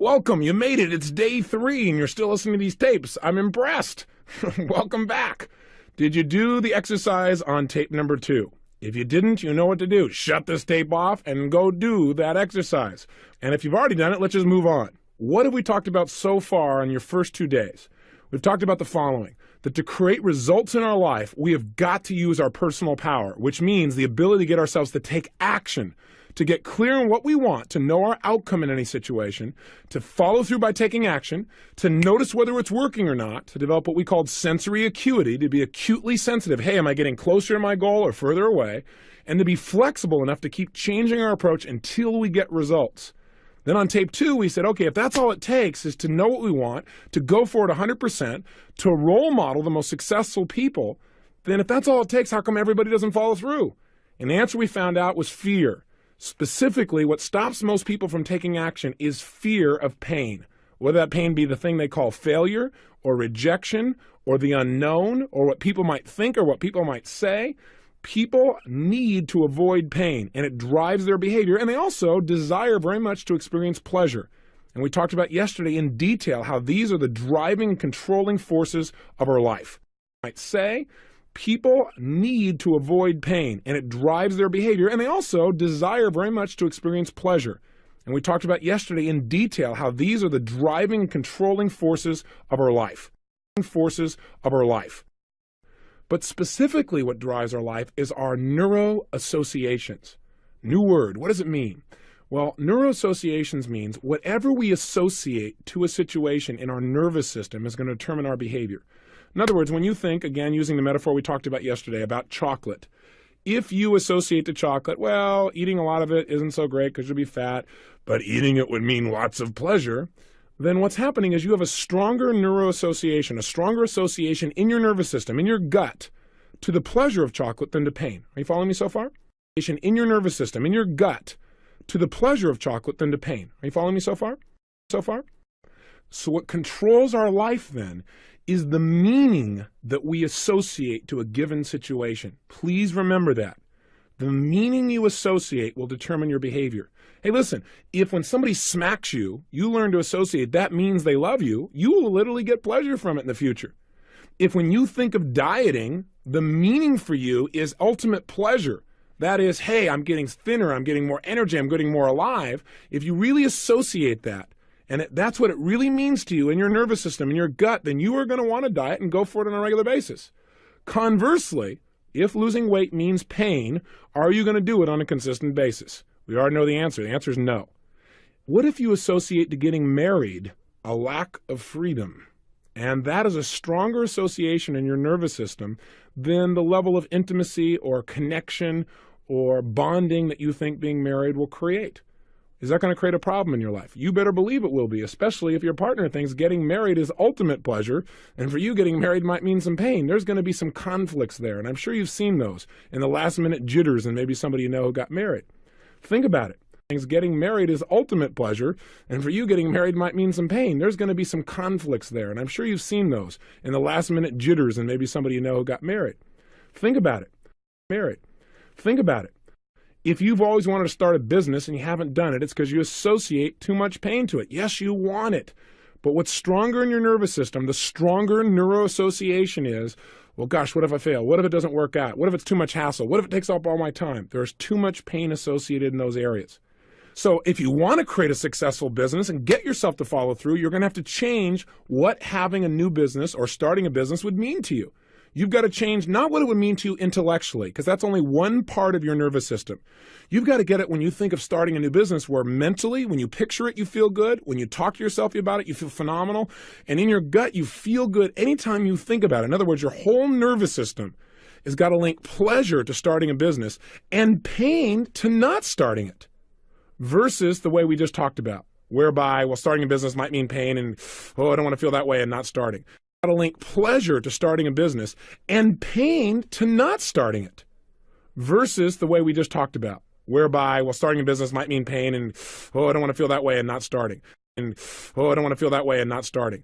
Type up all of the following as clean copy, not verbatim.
Welcome, you made it. It's day 3 and you're still listening to these tapes. I'm impressed. Welcome back. Did you do the exercise on tape number 2? If you didn't, you know what to do. Shut this tape off and go do that exercise. And if you've already done it, let's just move on. What have we talked about so far on your first 2 days? We've talked about the following, that to create results in our life, we have got to use our personal power, which means the ability to get ourselves to take action, to get clear on what we want, to know our outcome in any situation, to follow through by taking action, to notice whether it's working or not, to develop what we call sensory acuity, to be acutely sensitive. Hey, am I getting closer to my goal or further away? And to be flexible enough to keep changing our approach until we get results. Then on tape 2, we said, okay, if that's all it takes is to know what we want, to go for it 100%, to role model the most successful people, then if that's all it takes, how come everybody doesn't follow through? And the answer we found out was fear. Specifically, what stops most people from taking action is fear of pain. Whether that pain be the thing they call failure or rejection or the unknown or what people might think or what people might say, people need to avoid pain and it drives their behavior, and they also desire very much to experience pleasure. And we talked about yesterday in detail how these are the driving and controlling forces of our life. I might say, people need to avoid pain and it drives their behavior, and they also desire very much to experience pleasure. And we talked about yesterday in detail how these are the driving and controlling forces of our life. But specifically what drives our life is our neuroassociations. New word, what does it mean? Well, neuroassociations means whatever we associate to a situation in our nervous system is going to determine our behavior. In other words, when you think, again, using the metaphor we talked about yesterday about chocolate, if you associate to chocolate, well, eating a lot of it isn't so great because you'll be fat, but eating it would mean lots of pleasure, then what's happening is you have a stronger neuroassociation, a stronger association in your nervous system, in your gut, to the pleasure of chocolate than to pain. Are you following me so far? In your nervous system, in your gut, to the pleasure of chocolate than to pain. Are you following me so far? So what controls our life then is the meaning that we associate to a given situation. Please remember that. The meaning you associate will determine your behavior. Hey, listen, if when somebody smacks you, you learn to associate that means they love you, you will literally get pleasure from it in the future. If when you think of dieting, the meaning for you is ultimate pleasure, that is, hey, I'm getting thinner, I'm getting more energy, I'm getting more alive, if you really associate that, and that's what it really means to you in your nervous system, in your gut, then you are going to want to diet and go for it on a regular basis. Conversely, if losing weight means pain, are you going to do it on a consistent basis? We already know the answer. The answer is no. What if you associate to getting married a lack of freedom? And that is a stronger association in your nervous system than the level of intimacy or connection or bonding that you think being married will create. Is that going to create a problem in your life? You better believe it will be, especially if your partner thinks getting married is ultimate pleasure, and for you getting married might mean some pain. There's going to be some conflicts there, and I'm sure you've seen those in the last-minute jitters and maybe somebody you know who got married. Think about it. Getting married is ultimate pleasure, and for you getting married might mean some pain. There's going to be some conflicts there, and I'm sure you've seen those in the last-minute jitters and maybe somebody you know who got married. Think about it. Think about it. If you've always wanted to start a business and you haven't done it, it's because you associate too much pain to it. Yes, you want it. But what's stronger in your nervous system, the stronger neuroassociation is, well, gosh, what if I fail? What if it doesn't work out? What if it's too much hassle? What if it takes up all my time? There's too much pain associated in those areas. So if you want to create a successful business and get yourself to follow through, you're going to have to change what having a new business or starting a business would mean to you. You've got to change not what it would mean to you intellectually, because that's only one part of your nervous system. You've got to get it when you think of starting a new business where mentally, when you picture it, you feel good. When you talk to yourself about it, you feel phenomenal. And in your gut, you feel good anytime you think about it. In other words, your whole nervous system has got to link pleasure to starting a business and pain to not starting it, versus the way we just talked about, whereby, well, starting a business might mean pain and, oh, I don't want to feel that way and not starting. To link pleasure to starting a business and pain to not starting it, versus the way we just talked about, whereby, well, starting a business might mean pain and, oh, I don't want to feel that way and not starting. And, oh, I don't want to feel that way and not starting.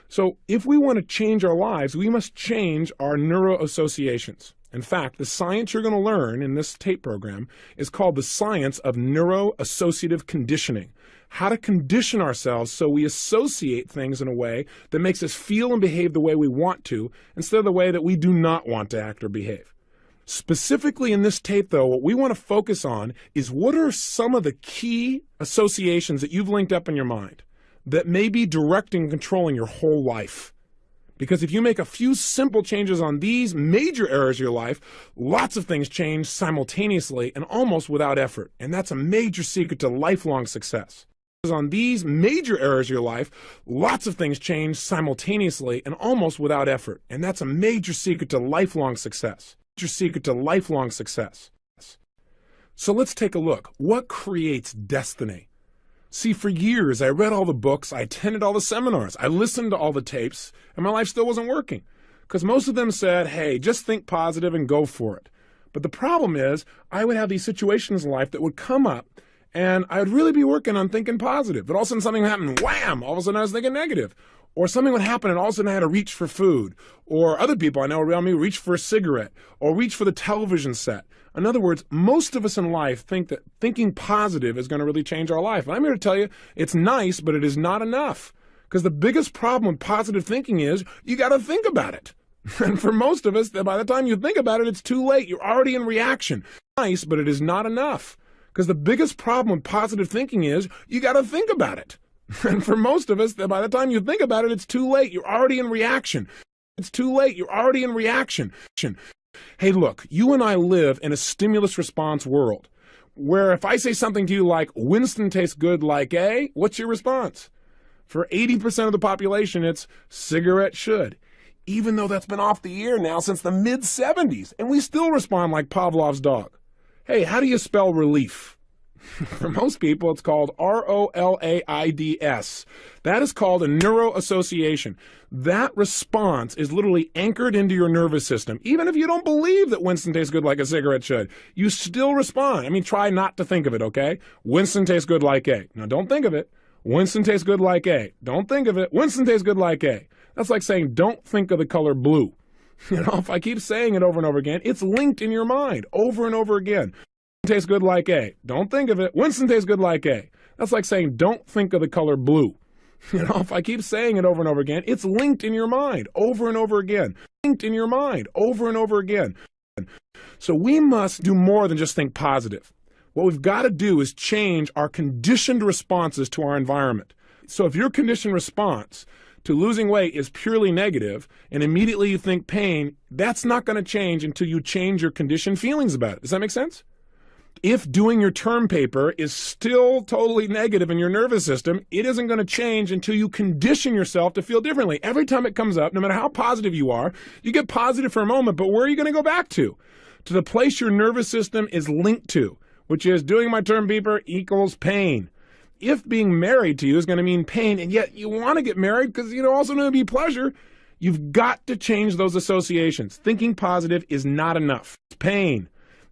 So if we want to change our lives, we must change our neuroassociations. In fact, the science you're going to learn in this tape program is called the science of neuroassociative conditioning. How to condition ourselves so we associate things in a way that makes us feel and behave the way we want to instead of the way that we do not want to act or behave. Specifically in this tape, though, what we want to focus on is what are some of the key associations that you've linked up in your mind that may be directing and controlling your whole life. Because if you make a few simple changes on these major areas of your life, lots of things change simultaneously and almost without effort. And that's a major secret to lifelong success. On these major areas of your life, lots of things change simultaneously and almost without effort. And that's a major secret to lifelong success. Major secret to lifelong success. So let's take a look. What creates destiny? See, for years, I read all the books, I attended all the seminars, I listened to all the tapes, and my life still wasn't working. Because most of them said, hey, just think positive and go for it. But the problem is, I would have these situations in life that would come up, and I would really be working on thinking positive. But all of a sudden something happened, wham! All of a sudden I was thinking negative. Or something would happen and all of a sudden I had to reach for food. Or other people I know around me reach for a cigarette. Or reach for the television set. In other words, most of us in life think that thinking positive is going to really change our life. And I'm here to tell you, it's nice, but it is not enough. Because the biggest problem with positive thinking is you got to think about it. And for most of us, by the time you think about it, it's too late. You're already in reaction. Nice, but it is not enough. Because the biggest problem with positive thinking is you got to think about it. And for most of us, by the time you think about it, it's too late. You're already in reaction. It's too late. You're already in reaction. Hey, look, you and I live in a stimulus response world where if I say something to you like, Winston tastes good like a, what's your response? For 80% of the population, it's cigarette should. Even though that's been off the air now since the mid-70s, and we still respond like Pavlov's dog. Hey, how do you spell relief? For most people, it's called ROLAIDS. That is called a neuroassociation. That response is literally anchored into your nervous system. Even if you don't believe that Winston tastes good like a cigarette should, you still respond. I mean, try not to think of it, okay? Winston tastes good like a. Now, don't think of it. Winston tastes good like a. Don't think of it. Winston tastes good like a. That's like saying, don't think of the color blue. You know, if I keep saying it over and over again, it's linked in your mind over and over again. Tastes good like a. Don't think of it. Winston tastes good like a. That's like saying, don't think of the color blue. You know, if I keep saying it over and over again, it's linked in your mind over and over again. Linked in your mind over and over again. So we must do more than just think positive. What we've got to do is change our conditioned responses to our environment. So if your conditioned response to losing weight is purely negative and immediately you think pain, that's not going to change until you change your conditioned feelings about it. Does that make sense? If doing your term paper is still totally negative in your nervous system, it isn't going to change until you condition yourself to feel differently. Every time it comes up, no matter how positive you are, you get positive for a moment, but where are you going to go back to? To the place your nervous system is linked to, which is doing my term paper equals pain. If being married to you is going to mean pain, and yet you want to get married because you also know it'll be pleasure, you've got to change those associations. Thinking positive is not enough. It's pain.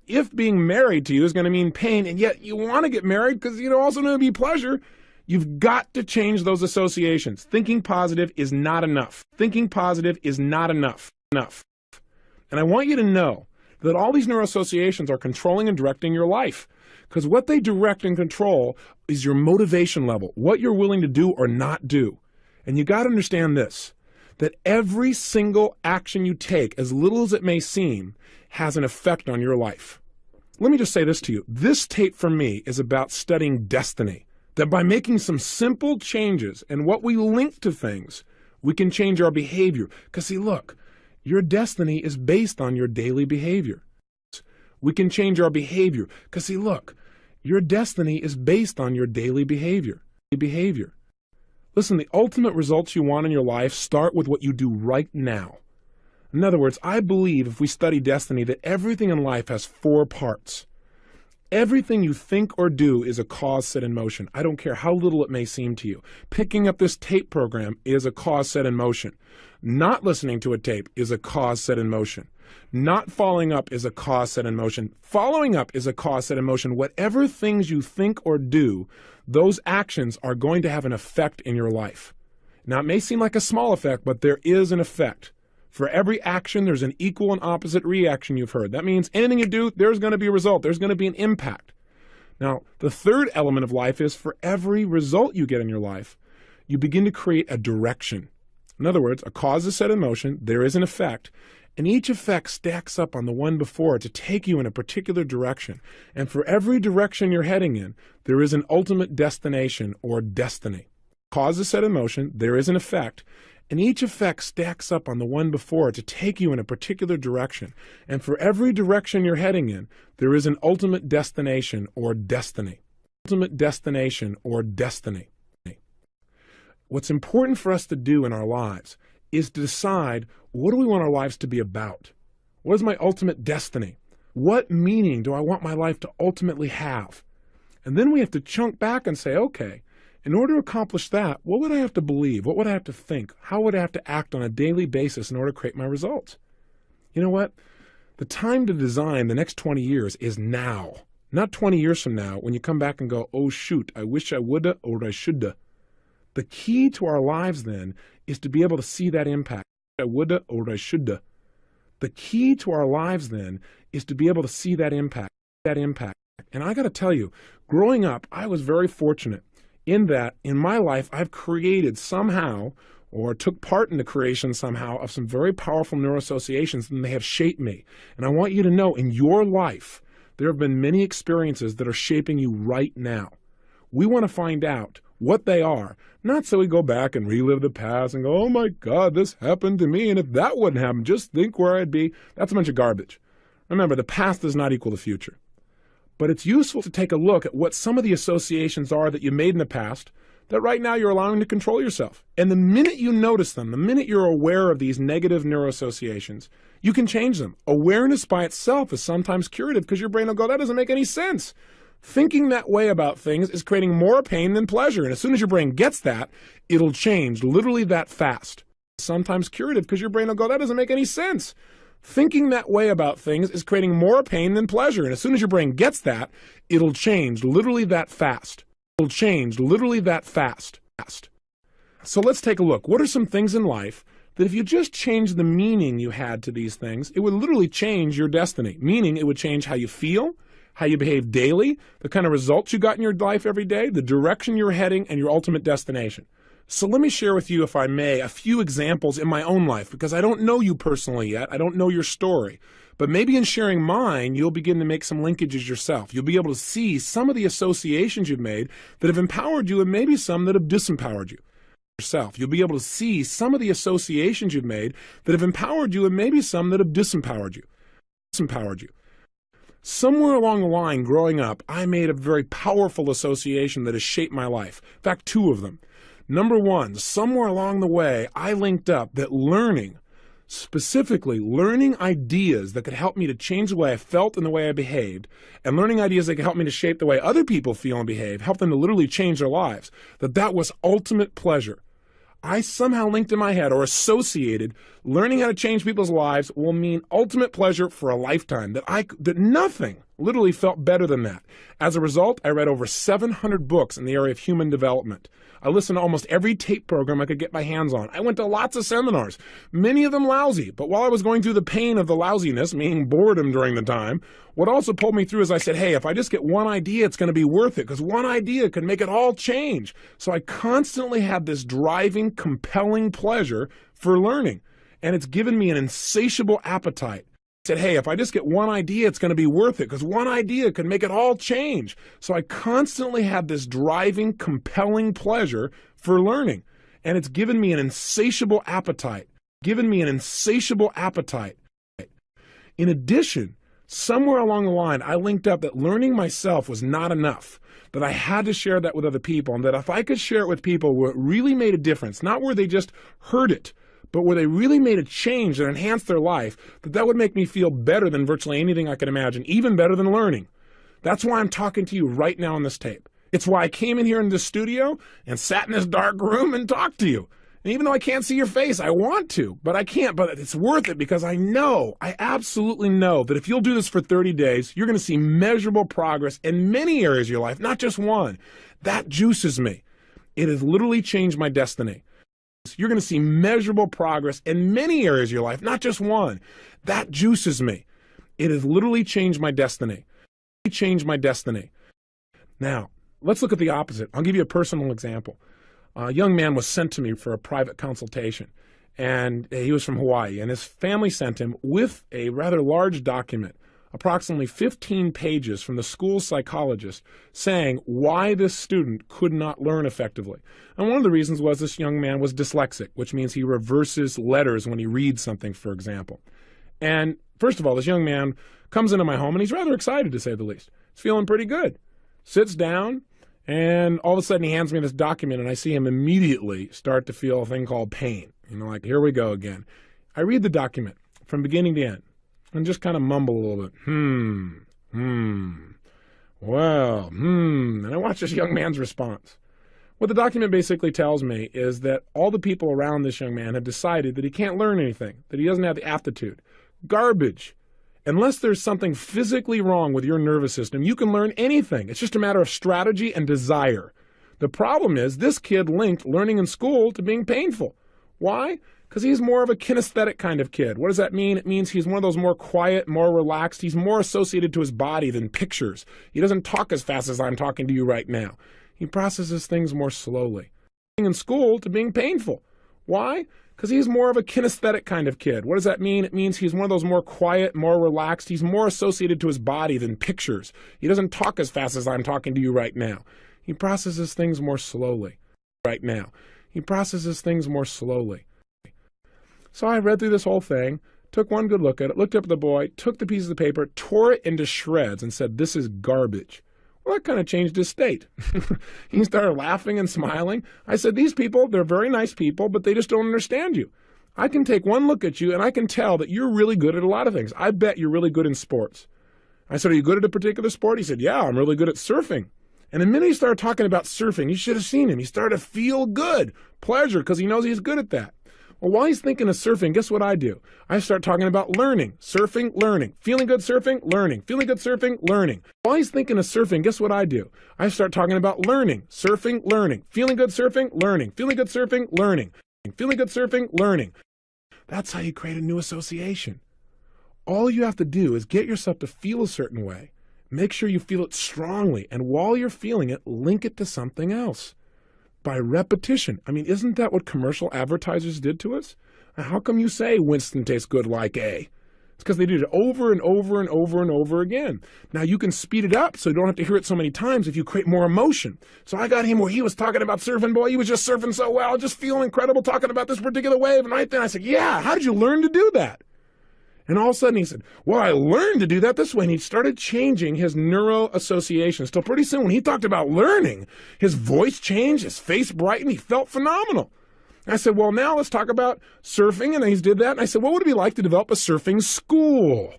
If being married to you is going to mean pain, and yet you want to get married because you also know it'll be pleasure, you've got to change those associations. Thinking positive is not enough. Thinking positive is not enough. And I want you to know that all these neuroassociations are controlling and directing your life. Because what they direct and control is your motivation level, what you're willing to do or not do. And you got to understand this, that every single action you take, as little as it may seem, has an effect on your life. Let me just say this to you. This tape for me is about studying destiny. That by making some simple changes and what we link to things, we can change our behavior. Because see, look, your destiny is based on your daily behavior. We can change our behavior. Because see, look, your destiny is based on your daily behavior. Listen, the ultimate results you want in your life start with what you do right now. In other words, I believe if we study destiny that everything in life has 4 parts. Everything you think or do is a cause set in motion. I don't care how little it may seem to you. Picking up this tape program is a cause set in motion. Not listening to a tape is a cause set in motion. Not following up is a cause set in motion. Following up is a cause set in motion. Whatever things you think or do, those actions are going to have an effect in your life. Now, it may seem like a small effect, but there is an effect. For every action, there's an equal and opposite reaction, you've heard. That means anything you do, there's going to be a result. There's going to be an impact. Now, the third element of life is for every result you get in your life, you begin to create a direction. In other words, a cause is set in motion, there is an effect, and each effect stacks up on the one before it to take you in a particular direction. And for every direction you're heading in, there is an ultimate destination or destiny. Cause is set in motion, there is an effect, and each effect stacks up on the one before it to take you in a particular direction. And for every direction you're heading in, there is an ultimate destination or destiny. Ultimate destination or destiny. What's important for us to do in our lives is to decide, what do we want our lives to be about? What is my ultimate destiny? What meaning do I want my life to ultimately have? And then we have to chunk back and say, okay, in order to accomplish that, what would I have to believe? What would I have to think? How would I have to act on a daily basis in order to create my results? You know what? The time to design the next 20 years is now. Not 20 years from now when you come back and go, oh shoot, I wish I woulda or I shoulda. The key to our lives then is to be able to see that impact. I woulda or I shoulda. The key to our lives then is to be able to see that impact. And I got to tell you, growing up, I was very fortunate in that in my life, I've created somehow or took part in the creation somehow of some very powerful neuroassociations, and they have shaped me. And I want you to know in your life, there have been many experiences that are shaping you right now. We want to find out what they are, not so we go back and relive the past and go, oh my God, this happened to me, and if that wouldn't happen, just think where I'd be. That's a bunch of garbage. Remember, the past does not equal the future. But it's useful to take a look at what some of the associations are that you made in the past that right now you're allowing to control yourself. And the minute you notice them, the minute you're aware of these negative neuroassociations, you can change them. Awareness by itself is sometimes curative because your brain will go, that doesn't make any sense. Thinking that way about things is creating more pain than pleasure. And as soon as your brain gets that, it'll change literally that fast. Sometimes curative because your brain will go, that doesn't make any sense. Thinking that way about things is creating more pain than pleasure. And as soon as your brain gets that, it'll change literally that fast. It'll change literally that fast. So let's take a look. What are some things in life that if you just change the meaning you had to these things, it would literally change your destiny? Meaning it would change how you feel, how you behave daily, the kind of results you got in your life every day, the direction you're heading, and your ultimate destination. So let me share with you, if I may, a few examples in my own life, because I don't know you personally yet. I don't know your story. But maybe in sharing mine, you'll begin to make some linkages yourself. You'll be able to see some of the associations you've made that have empowered you and maybe some that have disempowered you. You'll be able to see some of the associations you've made that have empowered you and maybe some that have disempowered you. Somewhere along the line growing up, I made a very powerful association that has shaped my life. In fact, two of them. Number one, somewhere along the way, I linked up that learning, specifically learning ideas that could help me to change the way I felt and the way I behaved, and learning ideas that could help me to shape the way other people feel and behave, help them to literally change their lives, that was ultimate pleasure. I somehow linked in my head or associated learning how to change people's lives will mean ultimate pleasure for a lifetime, that nothing literally felt better than that. As a result, I read over 700 books in the area of human development. I listened to almost every tape program I could get my hands on. I went to lots of seminars, many of them lousy. But while I was going through the pain of the lousiness, meaning boredom during the time, what also pulled me through is I said, hey, if I just get one idea, it's going to be worth it, because one idea could make it all change. So I constantly had this driving, compelling pleasure for learning. And it's given me an insatiable appetite. Said, hey, if I just get one idea, it's going to be worth it, because one idea could make it all change. So I constantly had this driving, compelling pleasure for learning. And it's given me an insatiable appetite. In addition, somewhere along the line, I linked up that learning myself was not enough, that I had to share that with other people, and that if I could share it with people where it really made a difference, not where they just heard it, but where they really made a change that enhanced their life, that would make me feel better than virtually anything I could imagine, even better than learning. That's why I'm talking to you right now on this tape. It's why I came in here in this studio and sat in this dark room and talked to you. And even though I can't see your face, I want to, but I can't. But it's worth it because I absolutely know that if you'll do this for 30 days, you're going to see measurable progress in many areas of your life, not just one. That juices me. It has literally changed my destiny. you're going to see measurable progress in many areas of your life, not just one. That juices me. It has literally changed my destiny. Changed my destiny. Now, let's look at the opposite. I'll give you a personal example. A young man was sent to me for a private consultation, and he was from Hawaii, and his family sent him with a rather large document, approximately 15 pages from the school psychologist saying why this student could not learn effectively. And one of the reasons was this young man was dyslexic, which means he reverses letters when he reads something, for example. And first of all, this young man comes into my home, and he's rather excited, to say the least. He's feeling pretty good. Sits down, and all of a sudden he hands me this document, and I see him immediately start to feel a thing called pain. Like, here we go again. I read the document from beginning to end and just kind of mumble a little bit. And I watch this young man's response. What the document basically tells me is that all the people around this young man have decided that he can't learn anything, that he doesn't have the aptitude. Garbage. Unless there's something physically wrong with your nervous system, you can learn anything. It's just a matter of strategy and desire. The problem is this kid linked learning in school to being painful. Why? Because he's more of a kinesthetic kind of kid. What does that mean? It means he's one of those more quiet, more relaxed. He's more associated to his body than pictures. He doesn't talk as fast as I'm talking to you right now. He processes things more slowly. In school to being painful. Why? Because he's more of a kinesthetic kind of kid. What does that mean? It means he's one of those more quiet, more relaxed. He's more associated to his body than pictures. He doesn't talk as fast as I'm talking to you right now. He processes things more slowly. Right now. He processes things more slowly. So I read through this whole thing, took one good look at it, looked up at the boy, took the piece of the paper, tore it into shreds, and said, "This is garbage." Well, that kind of changed his state. He started laughing and smiling. I said, "These people, they're very nice people, but they just don't understand you. I can take one look at you, and I can tell that you're really good at a lot of things. I bet you're really good in sports." I said, "Are you good at a particular sport?" He said, "Yeah, I'm really good at surfing." And the minute he started talking about surfing, you should have seen him. He started to feel good, pleasure, because he knows he's good at that. Well, while he's thinking of surfing, guess what I do? I start talking about learning, surfing, learning, feeling good surfing, learning, feeling good surfing, learning. While he's thinking of surfing, guess what I do? I start talking about learning, surfing, learning, feeling good surfing, learning, feeling good surfing, learning, feeling good surfing, learning. That's how you create a new association. All you have to do is get yourself to feel a certain way. Make sure you feel it strongly, and while you're feeling it, link it to something else. By repetition. I mean, isn't that what commercial advertisers did to us? How come you say Winston tastes good like A? It's because they did it over and over and over and over again. Now you can speed it up so you don't have to hear it so many times if you create more emotion. So I got him where he was talking about surfing. Boy, he was just surfing so well, just feeling incredible talking about this particular wave. And right then I said, "Yeah, how did you learn to do that?" And all of a sudden he said, "Well, I learned to do that this way." And he started changing his neuro associations. Till pretty soon when he talked about learning, his voice changed, his face brightened, he felt phenomenal. And I said, "Well, now let's talk about surfing." And he did that. And I said, "What would it be like to develop a surfing school?"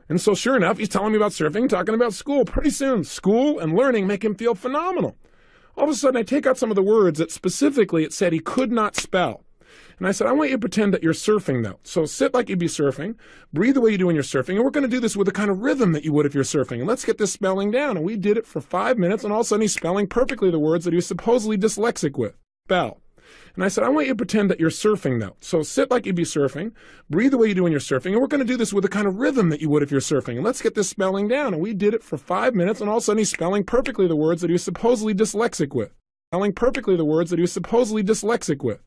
And so sure enough, he's telling me about surfing, talking about school. Pretty soon, school and learning make him feel phenomenal. All of a sudden, I take out some of the words that specifically it said he could not spell. And I said, "I want you to pretend that you're surfing, though. So sit like you'd be surfing, breathe the way you do when you're surfing, and we're going to do this with the kind of rhythm that you would if you're surfing. And let's get this spelling down." And we did it for 5 minutes, and all of a sudden he's spelling perfectly the words that he was supposedly dyslexic with. Spell. And I said, "I want you to pretend that you're surfing, though. So sit like you'd be surfing, breathe the way you do when you're surfing, and we're going to do this with the kind of rhythm that you would if you're surfing. And let's get this spelling down." And we did it for 5 minutes, and all of a sudden he's spelling perfectly the words that he was supposedly dyslexic with. Spelling perfectly the words that he was supposedly dyslexic with.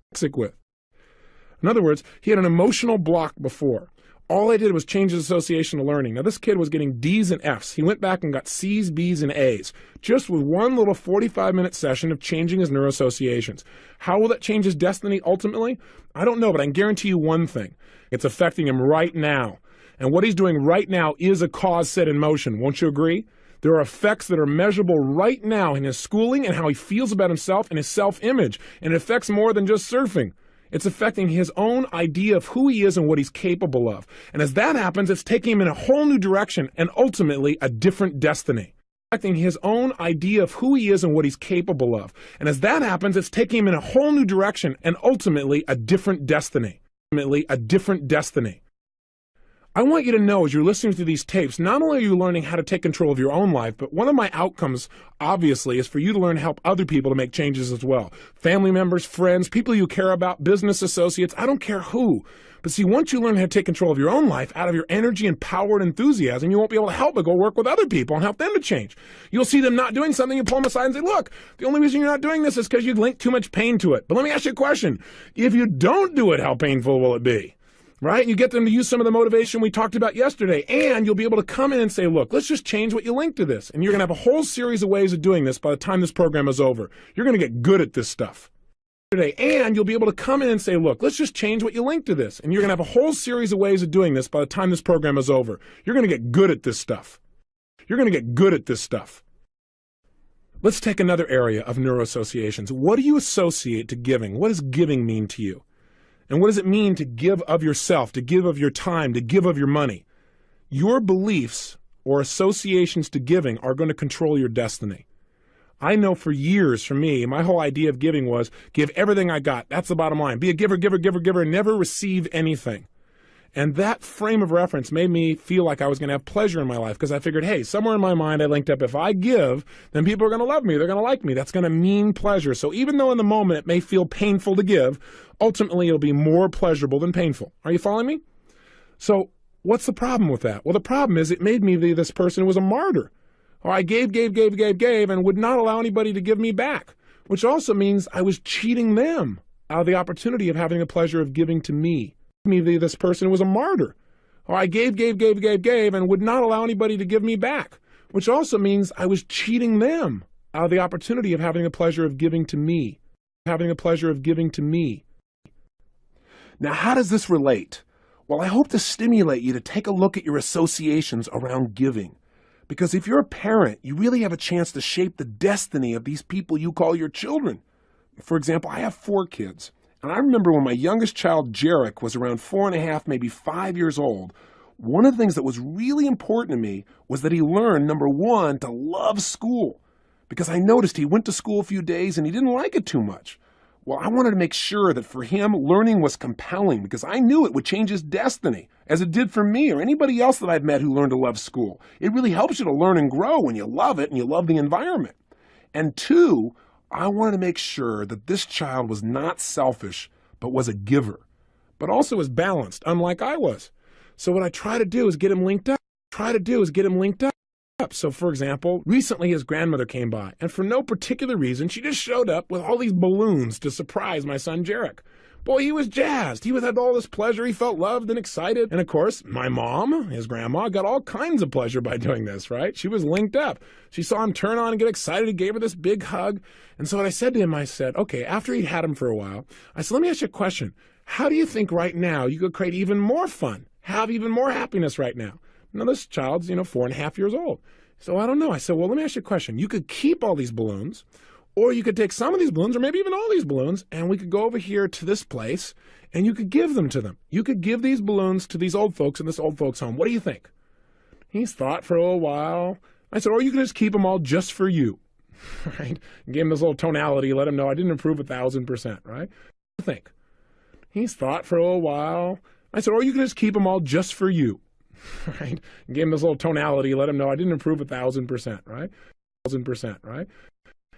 In other words, he had an emotional block before. All I did was change his association to learning. Now, this kid was getting D's and F's. He went back and got C's, B's, and A's, just with one little 45-minute session of changing his neuroassociations. How will that change his destiny ultimately? I don't know, but I can guarantee you one thing. It's affecting him right now. And what he's doing right now is a cause set in motion. Won't you agree? There are effects that are measurable right now in his schooling and how he feels about himself and his self-image. And it affects more than just surfing. It's affecting his own idea of who he is and what he's capable of. And as that happens, it's taking him in a whole new direction and ultimately a different destiny. Affecting his own idea of who he is and what he's capable of. And as that happens, it's taking him in a whole new direction and ultimately a different destiny. Ultimately a different destiny. I want you to know as you're listening to these tapes, not only are you learning how to take control of your own life, but one of my outcomes, obviously, is for you to learn to help other people to make changes as well. Family members, friends, people you care about, business associates, I don't care who. But see, once you learn how to take control of your own life out of your energy and power and enthusiasm, you won't be able to help but go work with other people and help them to change. You'll see them not doing something, you pull them aside and say, look, the only reason you're not doing this is because you've linked too much pain to it. But let me ask you a question. If you don't do it, how painful will it be? Right? And you get them to use some of the motivation we talked about yesterday, and you'll be able to come in and say, look, let's just change what you link to this. And you're going to have a whole series of ways of doing this by the time this program is over. You're going to get good at this stuff. And you'll be able to come in and say, look, let's just change what you link to this. And you're going to have a whole series of ways of doing this by the time this program is over. You're going to get good at this stuff. You're going to get good at this stuff. Let's take another area of neuroassociations. What do you associate to giving? What does giving mean to you? And what does it mean to give of yourself, to give of your time, to give of your money? Your beliefs or associations to giving are going to control your destiny. I know for years, for me, my whole idea of giving was give everything I got. That's the bottom line. Be a giver, giver, giver, giver, never receive anything. And that frame of reference made me feel like I was going to have pleasure in my life because I figured, hey, somewhere in my mind I linked up, if I give, then people are going to love me. They're going to like me. That's going to mean pleasure. So even though in the moment it may feel painful to give, ultimately it'll be more pleasurable than painful. Are you following me? So what's the problem with that? Well, the problem is it made me this person who was a martyr. Or I gave, and would not allow anybody to give me back, which also means I was cheating them out of the opportunity of having the pleasure of giving to me. This person was a martyr. Or I gave, and would not allow anybody to give me back, which also means I was cheating them out of the opportunity of having the pleasure of giving to me. Having the pleasure of giving to me. Now, how does this relate? Well, I hope to stimulate you to take a look at your associations around giving. Because if you're a parent, you really have a chance to shape the destiny of these people you call your children. For example, I have 4 kids. And I remember when my youngest child, Jarek, was around 4.5, maybe 5 years old, one of the things that was really important to me was that he learned, number one, to love school. Because I noticed he went to school a few days and he didn't like it too much. Well, I wanted to make sure that for him, learning was compelling because I knew it would change his destiny, as it did for me or anybody else that I've met who learned to love school. It really helps you to learn and grow when you love it and you love the environment. And 2, I wanted to make sure that this child was not selfish, but was a giver, but also was balanced, unlike I was. So what I try to do is get him linked up. So, for example, recently his grandmother came by, and for no particular reason, she just showed up with all these balloons to surprise my son, Jarek. Boy, he was jazzed. He had all this pleasure. He felt loved and excited. And of course, my mom, his grandma, got all kinds of pleasure by doing this, right? She was linked up. She saw him turn on and get excited. He gave her this big hug. And so what I said to him, I said, okay, after he'd had him for a while, I said, let me ask you a question. How do you think right now you could create even more fun, have even more happiness right now? Now, this child's, 4.5 years old. So I don't know. I said, well, let me ask you a question. You could keep all these balloons, or you could take some of these balloons, or maybe even all these balloons, and we could go over here to this place, and you could give them to them. You could give these balloons to these old folks in this old folks' home. What do you think? He's thought for a little while. I said, or you can just keep them all just for you, right? And gave him this little tonality, let him know I didn't improve 1,000%, right? What do you think? He's thought for a little while. I said, or you can just keep them all just for you, right? And gave him this little tonality, let him know I didn't improve 1,000%, right? 1,000%, right?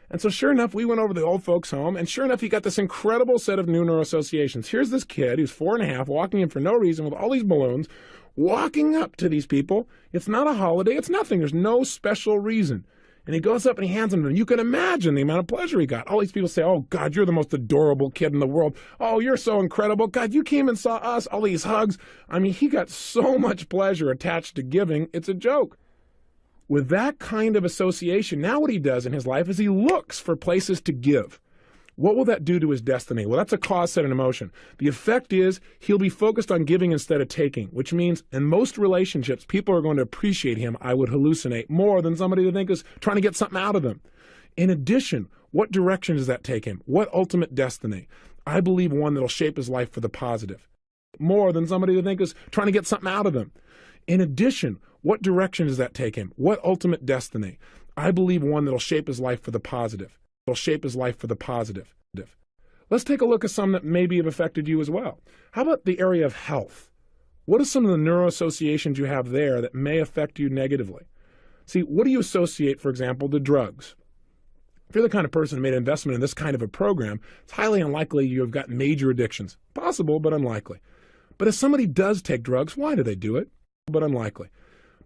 And so sure enough, we went over to the old folks' home, and sure enough, he got this incredible set of new neuroassociations. Here's this kid who's 4.5, walking in for no reason with all these balloons, walking up to these people. It's not a holiday. It's nothing. There's no special reason. And he goes up and he hands them to them. You can imagine the amount of pleasure he got. All these people say, oh, God, you're the most adorable kid in the world. Oh, you're so incredible. God, you came and saw us. All these hugs. I mean, he got so much pleasure attached to giving. It's a joke. With that kind of association, now what he does in his life is he looks for places to give. What will that do to his destiny? Well, that's a cause, set, and emotion. The effect is he'll be focused on giving instead of taking, which means in most relationships, people are going to appreciate him, I would hallucinate, more than somebody they think is trying to get something out of them. In addition, what direction does that take him? What ultimate destiny? I believe one that'll shape his life for the positive, more than somebody they think is trying to get something out of them. In addition, what direction does that take him? What ultimate destiny? I believe one that'll shape his life for the positive. It'll shape his life for the positive. Let's take a look at some that maybe have affected you as well. How about the area of health? What are some of the neuroassociations you have there that may affect you negatively? See, what do you associate, for example, to drugs? If you're the kind of person who made an investment in this kind of a program, it's highly unlikely you have got major addictions. Possible, but unlikely. But if somebody does take drugs, why do they do it? But unlikely.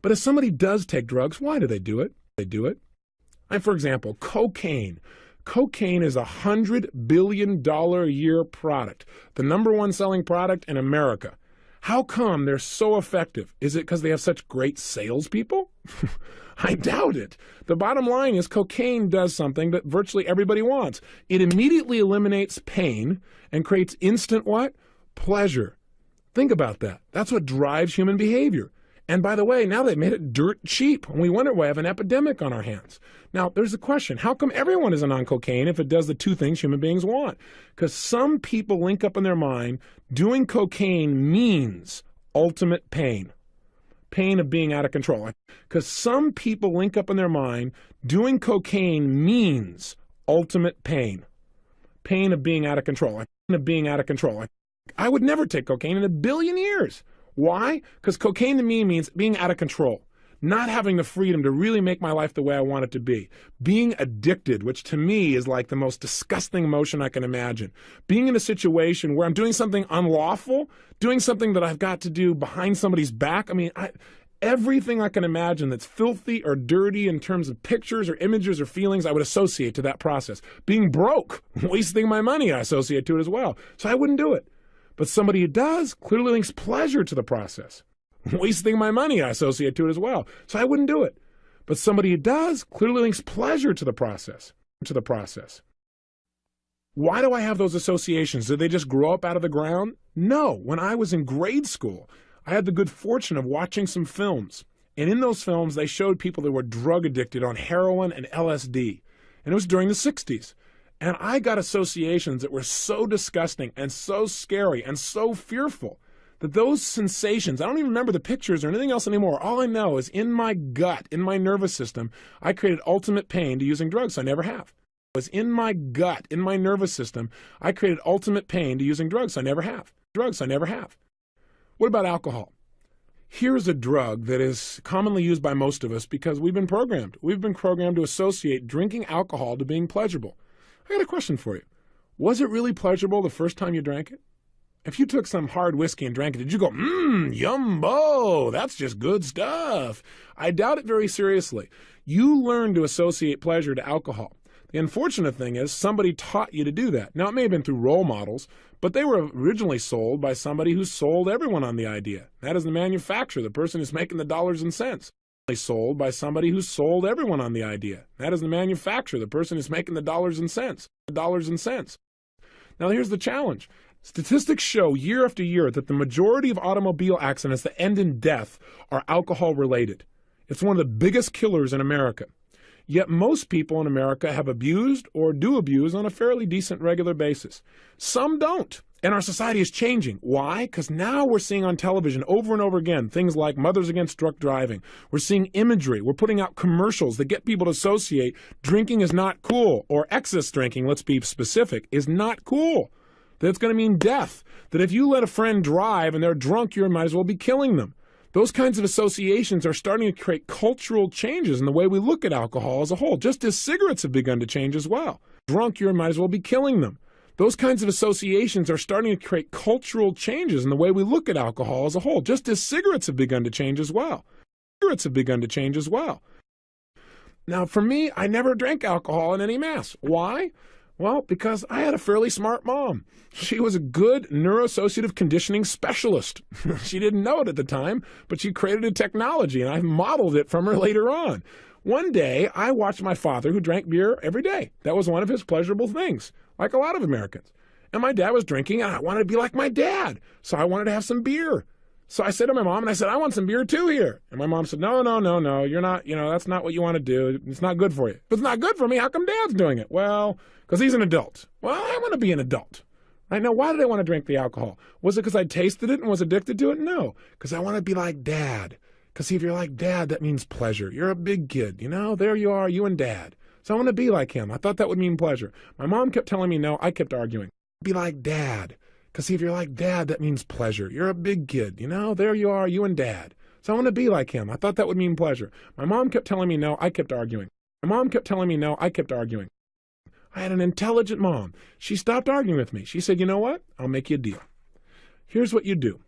But if somebody does take drugs, why do they do it? They do it. And for example, cocaine. Cocaine is a $100 billion a year product, the #1 selling product in America. How come they're so effective? Is it because they have such great salespeople? I doubt it. The bottom line is cocaine does something that virtually everybody wants. It immediately eliminates pain and creates instant what? Pleasure. Think about that. That's what drives human behavior. And by the way, now they've made it dirt cheap, and we wonder why we have an epidemic on our hands. Now, there's a question. How come everyone isn't on cocaine if it does the two things human beings want? Because some people link up in their mind, doing cocaine means ultimate pain. Pain of being out of control. Because some people link up in their mind, doing cocaine means ultimate pain. Pain of being out of control. Pain of being out of control. I would never take cocaine in a billion years. Why? Because cocaine to me means being out of control, not having the freedom to really make my life the way I want it to be, being addicted, which to me is like the most disgusting emotion I can imagine, being in a situation where I'm doing something unlawful, doing something that I've got to do behind somebody's back. I mean, everything I can imagine that's filthy or dirty in terms of pictures or images or feelings, I would associate to that process. Being broke, wasting my money, I associate to it as well. So I wouldn't do it. But somebody who does clearly links pleasure to the process. Wasting my money, I associate to it as well. So I wouldn't do it. But somebody who does clearly links pleasure to the process. Why do I have those associations? Did they just grow up out of the ground? No. When I was in grade school, I had the good fortune of watching some films. And in those films, they showed people that were drug addicted on heroin and LSD. And it was during the 60s. And I got associations that were so disgusting and so scary and so fearful that those sensations, I don't even remember the pictures or anything else anymore. All I know is in my gut, in my nervous system, I created ultimate pain to using drugs. I never have. It was in my gut, in my nervous system, I created ultimate pain to using drugs. I never have. What about alcohol? Here's a drug that is commonly used by most of us because we've been programmed. We've been programmed to associate drinking alcohol to being pleasurable. I got a question for you. Was it really pleasurable the first time you drank it? If you took some hard whiskey and drank it, did you go, yumbo, that's just good stuff? I doubt it very seriously. You learn to associate pleasure to alcohol. The unfortunate thing is somebody taught you to do that. Now, it may have been through role models, but they were originally sold by somebody who sold everyone on the idea. That is the manufacturer, the person who's making the dollars and cents. Sold by somebody who sold everyone on the idea. That is the manufacturer, the person who's making the dollars and cents. Now here's the challenge. Statistics show year after year that the majority of automobile accidents that end in death are alcohol related. It's one of the biggest killers in America. Yet most people in America have abused or do abuse on a fairly decent regular basis. Some don't. And our society is changing. Why? Because now we're seeing on television over and over again things like Mothers Against Drunk Driving. We're seeing imagery. We're putting out commercials that get people to associate drinking is not cool, or excess drinking, let's be specific, is not cool. That it's going to mean death. That if you let a friend drive and they're drunk, you might as well be killing them. Those kinds of associations are starting to create cultural changes in the way we look at alcohol as a whole, just as cigarettes have begun to change as well. Drunk, you might as well be killing them. Those kinds of associations are starting to create cultural changes in the way we look at alcohol as a whole, just as cigarettes have begun to change as well. Now, for me, I never drank alcohol in any mass. Why? Well, because I had a fairly smart mom. She was a good neuroassociative conditioning specialist. She didn't know it at the time, but she created a technology, and I modeled it from her later on. One day, I watched my father, who drank beer every day. That was one of his pleasurable things, like a lot of Americans. And my dad was drinking, and I wanted to be like my dad, so I wanted to have some beer. So I said to my mom, and I said, I want some beer too here. And my mom said, no, you're not, that's not what you want to do. It's not good for you. If it's not good for me, how come Dad's doing it? Well, because he's an adult. Well, I want to be an adult. Right now, why did I want to drink the alcohol? Was it because I tasted it and was addicted to it? No, because I want to be like Dad. Because see, if you're like Dad, that means pleasure. You're a big kid, there you are, you and Dad. So I want to be like him. I thought that would mean pleasure. My mom kept telling me no. I kept arguing. Be like Dad. Because see, if you're like Dad, that means pleasure. You're a big kid, you know? There you are, you and Dad. So I want to be like him. I thought that would mean pleasure. My mom kept telling me no, I kept arguing. My mom kept telling me no, I kept arguing. I had an intelligent mom. She stopped arguing with me. She said, you know what? I'll make you a deal. Here's what you do.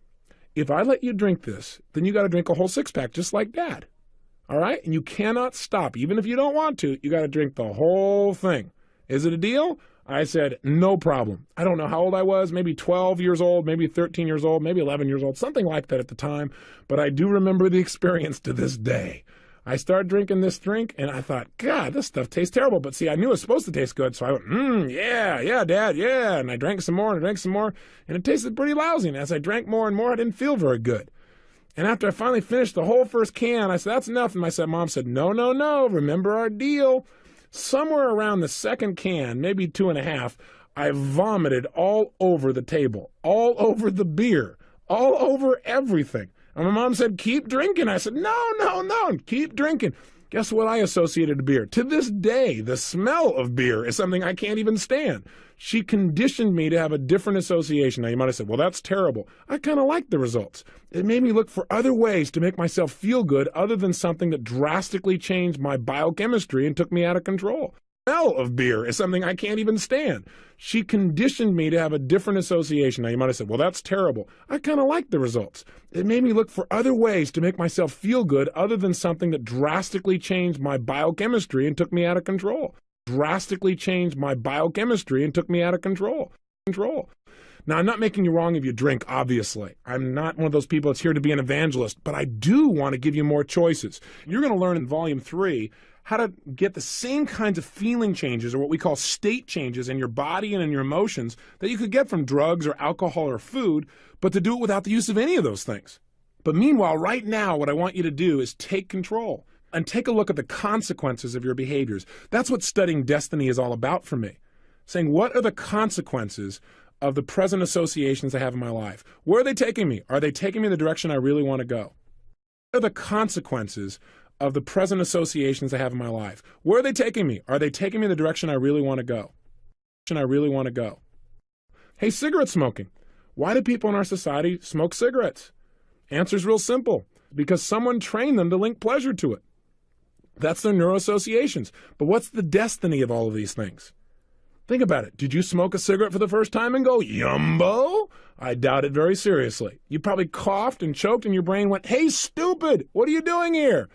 If I let you drink this, then you got to drink a whole six-pack just like Dad. All right? And you cannot stop. Even if you don't want to, you got to drink the whole thing. Is it a deal? I said, no problem. I don't know how old I was, maybe 12 years old, maybe 13 years old, maybe 11 years old, something like that at the time. But I do remember the experience to this day. I started drinking this drink, and I thought, God, this stuff tastes terrible. But see, I knew it was supposed to taste good, so I went, yeah, Dad, yeah. And I drank some more, and and it tasted pretty lousy. And as I drank more and more, I didn't feel very good. And after I finally finished the whole first can, I said, that's enough. And Mom said, no, remember our deal. Somewhere around the second can, maybe 2.5, I vomited all over the table, all over the beer, all over everything. And my mom said, keep drinking. I said, no, keep drinking. Guess what I associated to beer? To this day, the smell of beer is something I can't even stand. She conditioned me to have a different association. Now, you might have said, well, that's terrible. I kind of liked the results. It made me look for other ways to make myself feel good other than something that drastically changed my biochemistry and took me out of control. The smell of beer is something I can't even stand. She conditioned me to have a different association. Now, you might have said, well, that's terrible. I kind of liked the results. It made me look for other ways to make myself feel good other than something that drastically changed my biochemistry and took me out of control. Drastically changed my biochemistry and took me out of control. Now, I'm not making you wrong if you drink, obviously. I'm not one of those people that's here to be an evangelist, but I do want to give you more choices. You're going to learn in Volume 3 how to get the same kinds of feeling changes, or what we call state changes, in your body and in your emotions that you could get from drugs or alcohol or food, but to do it without the use of any of those things. But meanwhile, right now, what I want you to do is take control and take a look at the consequences of your behaviors. That's what studying destiny is all about for me. Saying, what are the consequences of the present associations I have in my life? Where are they taking me? Are they taking me in the direction I really want to go? What are the consequences of the present associations I have in my life? Where are they taking me? Are they taking me in the direction I really want to go? Hey, cigarette smoking. Why do people in our society smoke cigarettes? Answer's real simple. Because someone trained them to link pleasure to it. That's their neuroassociations. But what's the destiny of all of these things? Think about it. Did you smoke a cigarette for the first time and go, yumbo? I doubt it very seriously. You probably coughed and choked and your brain went, hey, stupid, what are you doing here?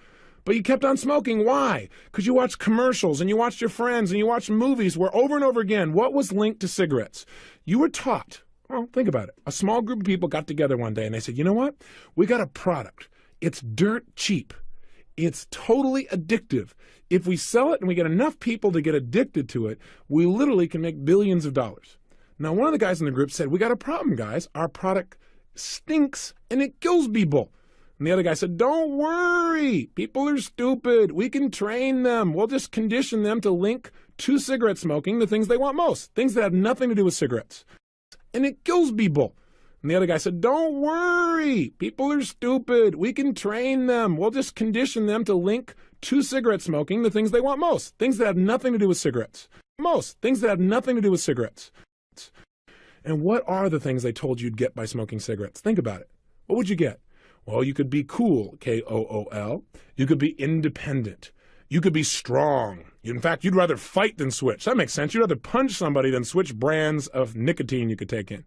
But you kept on smoking. Why? Because you watched commercials and you watched your friends and you watched movies where over and over again, what was linked to cigarettes? You were taught. Well, think about it. A small group of people got together one day and they said, you know what? We got a product. It's dirt cheap. It's totally addictive. If we sell it and we get enough people to get addicted to it, we literally can make billions of dollars. Now, one of the guys in the group said, we got a problem, guys. Our product stinks and it kills people. And the other guy said, don't worry. People are stupid. We can train them. We'll just condition them to link to cigarette smoking the things they want most, things that have nothing to do with cigarettes. And it kills people. And the other guy said, don't worry. People are stupid. We can train them. We'll just condition them to link to cigarette smoking the things they want most, things that have nothing to do with cigarettes. Most things that have nothing to do with cigarettes. And what are the things they told you'd get by smoking cigarettes? Think about it. What would you get? Well, you could be cool, K-O-O-L. You could be independent. You could be strong. In fact, you'd rather fight than switch. That makes sense. You'd rather punch somebody than switch brands of nicotine you could take in.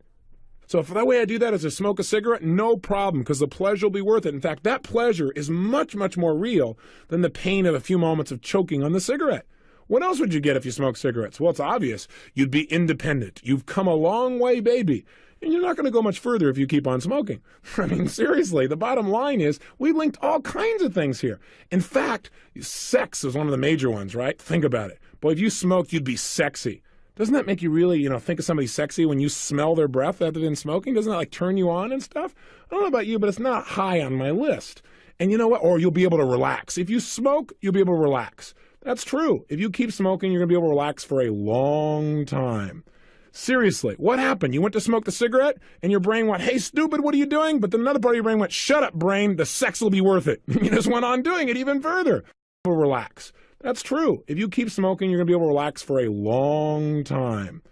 So if the way I do that is to smoke a cigarette, no problem, because the pleasure will be worth it. In fact, that pleasure is much, much more real than the pain of a few moments of choking on the cigarette. What else would you get if you smoked cigarettes? Well, it's obvious. You'd be independent. You've come a long way, baby. And you're not going to go much further if you keep on smoking. I mean, seriously, the bottom line is we linked all kinds of things here. In fact, sex is one of the major ones, right? Think about it. Boy, if you smoked, you'd be sexy. Doesn't that make you really, think of somebody sexy when you smell their breath rather than smoking? Doesn't that like turn you on and stuff? I don't know about you, but it's not high on my list. And you know what? Or you'll be able to relax. If you smoke, you'll be able to relax. That's true. If you keep smoking, you're going to be able to relax for a long time. Seriously, what happened? You went to smoke the cigarette and your brain went, hey, stupid, what are you doing? But then another part of your brain went, shut up, brain, the sex will be worth it. You just went on doing it even further. Relax. That's true. If you keep smoking, you're going to be able to relax for a long time.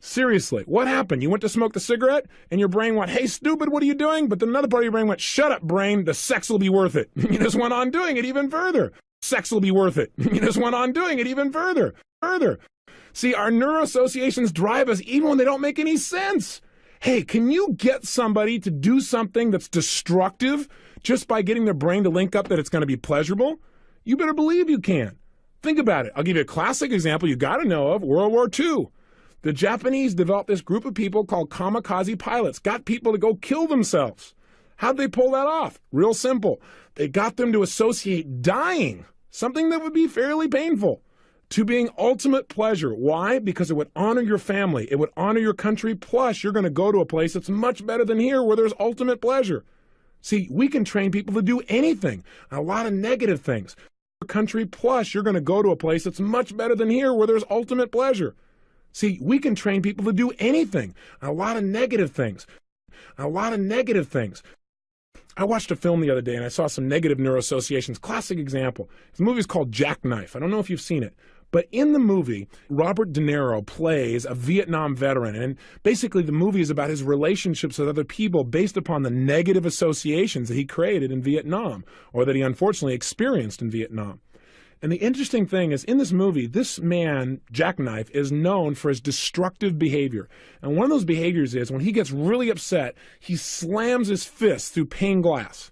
Seriously, what happened? You went to smoke the cigarette and your brain went, hey, stupid, what are you doing? But then another part of your brain went, shut up, brain, the sex will be worth it. You just went on doing it even further. Sex will be worth it. You just went on doing it even further. See, our neuroassociations drive us even when they don't make any sense. Hey, can you get somebody to do something that's destructive just by getting their brain to link up that it's going to be pleasurable? You better believe you can. Think about it. I'll give you a classic example you got to know of, World War II. The Japanese developed this group of people called kamikaze pilots, got people to go kill themselves. How'd they pull that off? Real simple. They got them to associate dying, something that would be fairly painful, to being ultimate pleasure. Why? Because it would honor your family. It would honor your country. Plus, you're going to go to a place that's much better than here where there's ultimate pleasure. See, we can train people to do anything, a lot of negative things. Your country, plus, you're going to go to a place that's much better than here where there's ultimate pleasure. See, we can train people to do anything, a lot of negative things, I watched a film the other day and I saw some negative neuroassociations. Classic example. The movie's called Jackknife. I don't know if you've seen it. But in the movie, Robert De Niro plays a Vietnam veteran. And basically the movie is about his relationships with other people based upon the negative associations that he created in Vietnam, or that he unfortunately experienced in Vietnam. And the interesting thing is, in this movie, this man, Jackknife, is known for his destructive behavior. And one of those behaviors is, when he gets really upset, he slams his fist through pane glass.